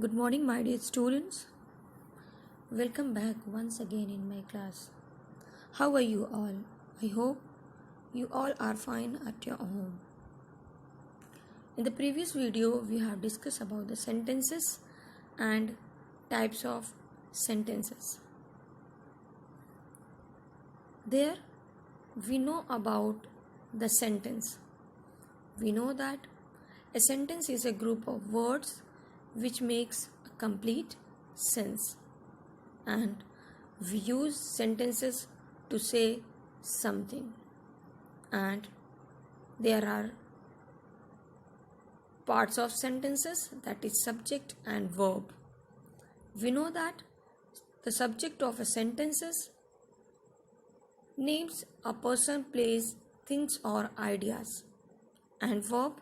Good morning, my dear students. Welcome back once again in my class. How are you all? I hope you all are fine at your home. In the previous video, we have discussed about the sentences and types of sentences. There, we know about the sentence. We know that a sentence is a group of words which makes a complete sense. And we use sentences to say something, and there are parts of sentences, that is subject and verb. We know that the subject of a sentences names a person, place, things or ideas, and verb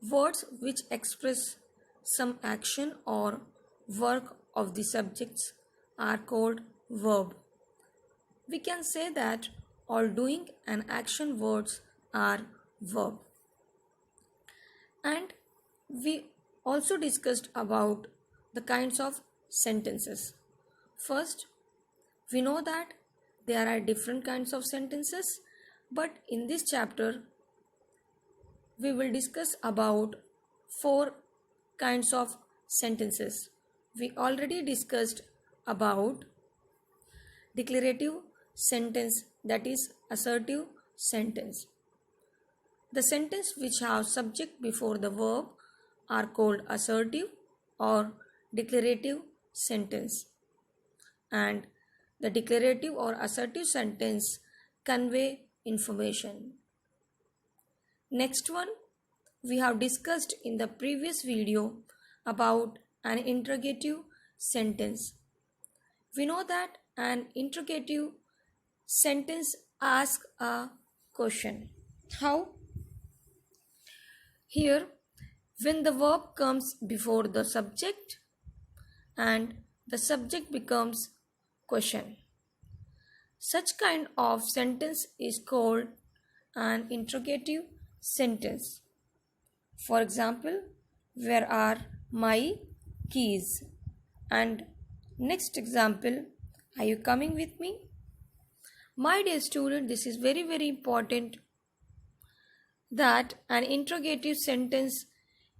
words which express some action or work of the subjects are called verb. We can say that all doing and action words are verb. And we also discussed about the kinds of sentences. First, we know that there are different kinds of sentences, but in this chapter we will discuss about 4 kinds of sentences. We already discussed about declarative sentence, that is assertive sentence. The sentence which have subject before the verb are called assertive or declarative sentence. And the declarative or assertive sentence convey information. Next one, we have discussed in the previous video about an interrogative sentence. We know that an interrogative sentence asks a question. How? Here, when the verb comes before the subject and the subject becomes question. Such kind of sentence is called an interrogative sentence. For example, where are my keys? And next example, are you coming with me? My dear student, this is very important that an interrogative sentence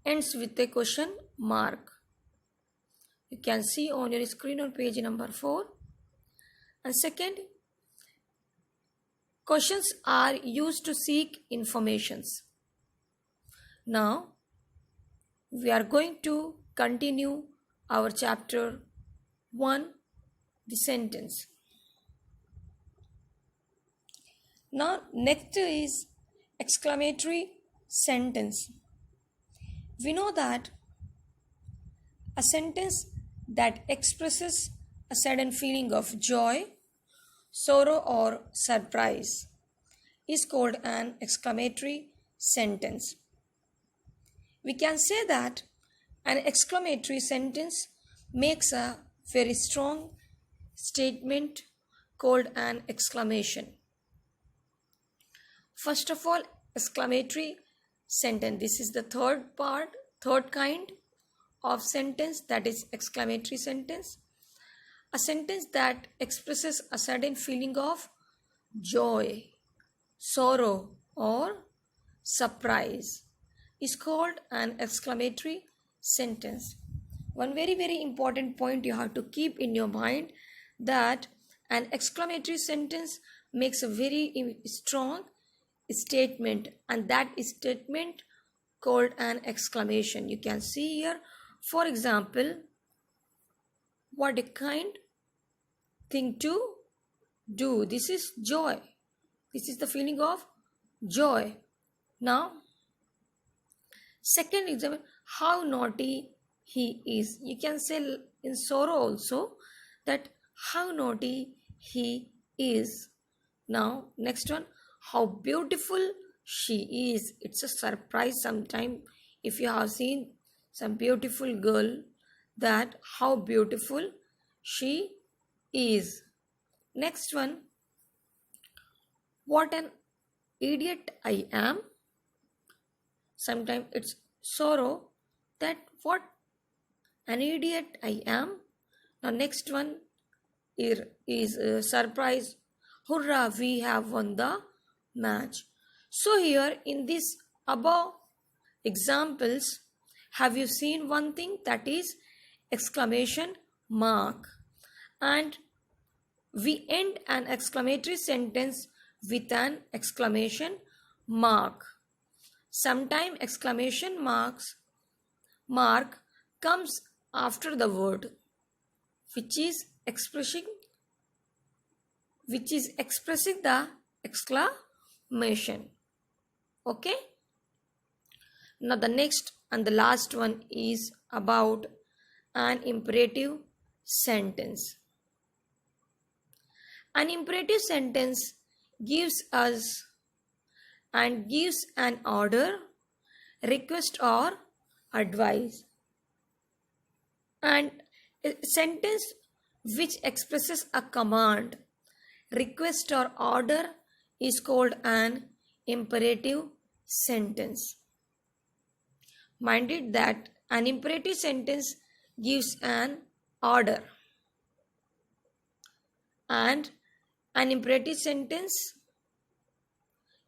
ends with a question mark. You can see on your screen on page number 4. And second, questions are used to seek informations. Now, we are going to continue our chapter 1, the sentence. Now, next is exclamatory sentence. We know that a sentence that expresses a sudden feeling of joy, sorrow or surprise is called an exclamatory sentence. We can say that an exclamatory sentence makes a very strong statement called an exclamation. First of all, exclamatory sentence. This is the third kind of sentence, that is exclamatory sentence. A sentence that expresses a sudden feeling of joy, sorrow or surprise is called an exclamatory sentence. One very important point you have to keep in your mind, that an exclamatory sentence makes a very strong statement, and that is statement called an exclamation. You can see here, for example, what a kind thing to do. This is joy. This is the feeling of joy. Now, second example, how naughty he is. You can say in sorrow also that how naughty he is. Now, next one, how beautiful she is. It's a surprise sometime if you have seen some beautiful girl, that how beautiful she is. Next one, what an idiot I am. Sometimes it's sorrow, that what An idiot I am. Now next one is surprise. Hurrah, we have won the match. So here in this above examples, have you seen one thing, that is exclamation mark, and we end an exclamatory sentence with an exclamation mark. Sometimes exclamation mark comes after the word which is expressing the exclamation. Okay, now the next and the last one is about an imperative sentence. An imperative sentence gives an order, request, or advice. And a sentence which expresses a command, request, or order is called an imperative sentence. Mind it that an imperative sentence gives an order, and an imperative sentence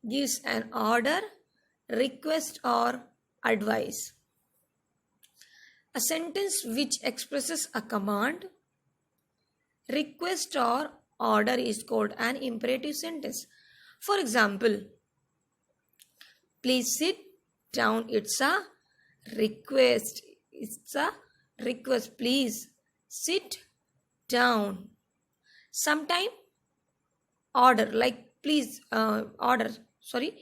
gives an order, request, or advice. A sentence which expresses a command, request, or order is called an imperative sentence. For example, please sit down. It's a request. It's a request. Please sit down. Sometime order, like please order. Sorry.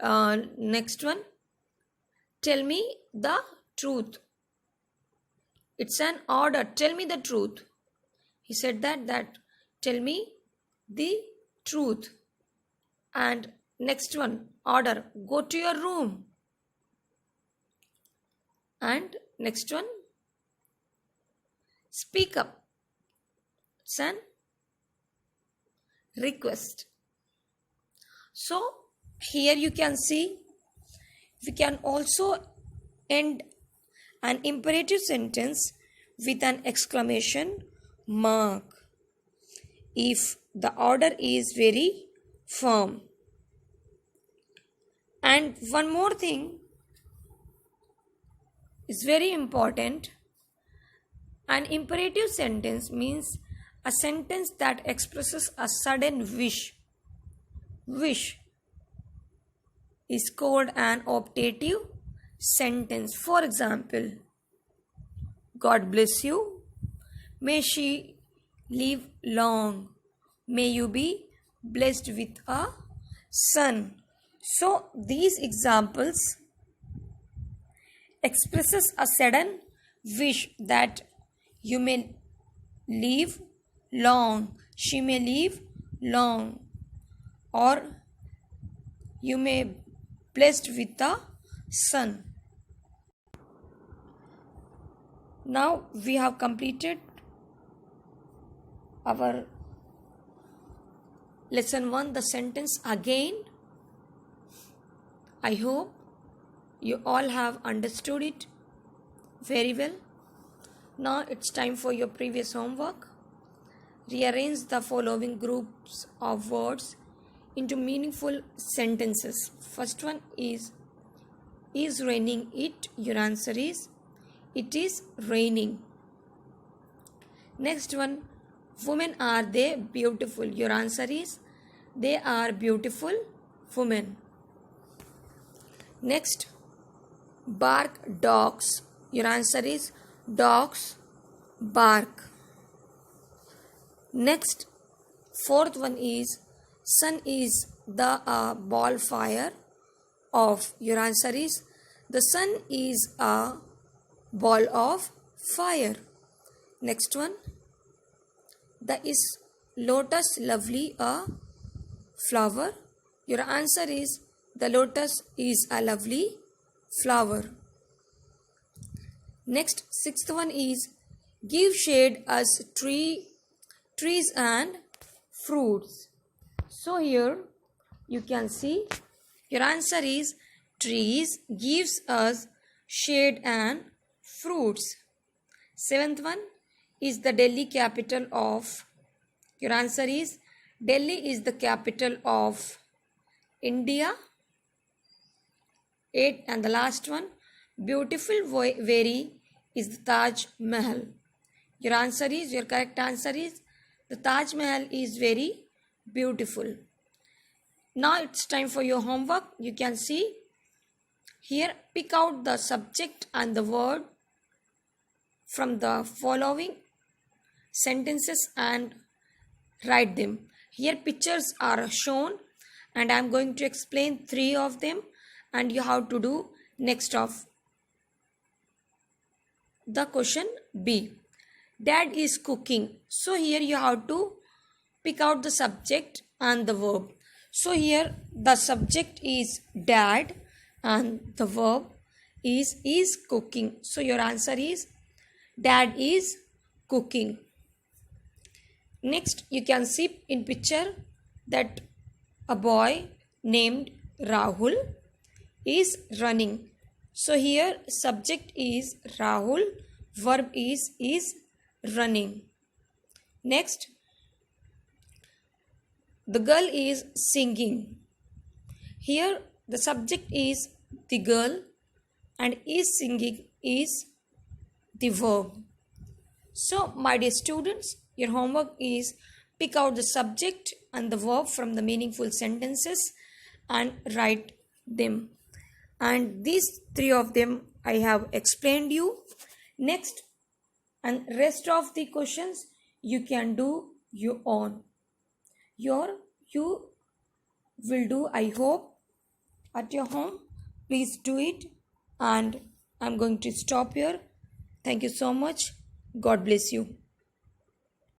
Next one. Tell me the truth. It's an order. Tell me the truth. He said that tell me the truth. And next one, order, go to your room. And next one, speak up. It's an request. So here you can see we can also end an imperative sentence with an exclamation mark if the order is very firm. And one more thing is very important. An imperative sentence means a sentence that expresses a sudden wish. Wish is called an optative sentence. For example, God bless you. May she live long. May you be blessed with a son. So these examples expresses a sudden wish that you may live long, she may live long, or you may blessed with a son. Now we have completed our lesson 1, the sentence again. I hope you all have understood it very well. Now it's time for your previous homework. Rearrange the following groups of words into meaningful sentences. First one is raining it? Your answer is it is raining. Next one, women, are they beautiful? Your answer is they are beautiful women. Next, bark dogs. Your answer is dogs bark. Next, fourth one is sun is the ball fire of. Your answer is the sun is a ball of fire. Next one, the is lotus lovely a flower? Your answer is the lotus is a lovely flower. Next, sixth one is give shade as trees and fruits. So here you can see your answer is trees gives us shade and fruits. Seventh one is the Delhi capital of. Your answer is Delhi is the capital of India. 8 and the last one, beautiful very is the Taj Mahal. Your correct answer is the Taj Mahal is very beautiful. Now it's time for your homework. You can see here, pick out the subject and the word from the following sentences and write them. Here pictures are shown and I am going to explain 3 of them and you have to do next of the question B. Dad is cooking. So here you have to pick out the subject and the verb. So here the subject is dad and the verb is cooking. So your answer is dad is cooking. Next you can see in picture that a boy named Rahul is running. So here subject is Rahul, verb is running. Next, the girl is singing. Here the subject is the girl and is singing is the verb. So my dear students, your homework is pick out the subject and the verb from the meaningful sentences and write them. And these 3 of them I have explained you. Next and rest of the questions you can do your own. You will do, I hope, at your home. Please do it and I'm going to stop here. Thank you so much. God bless you.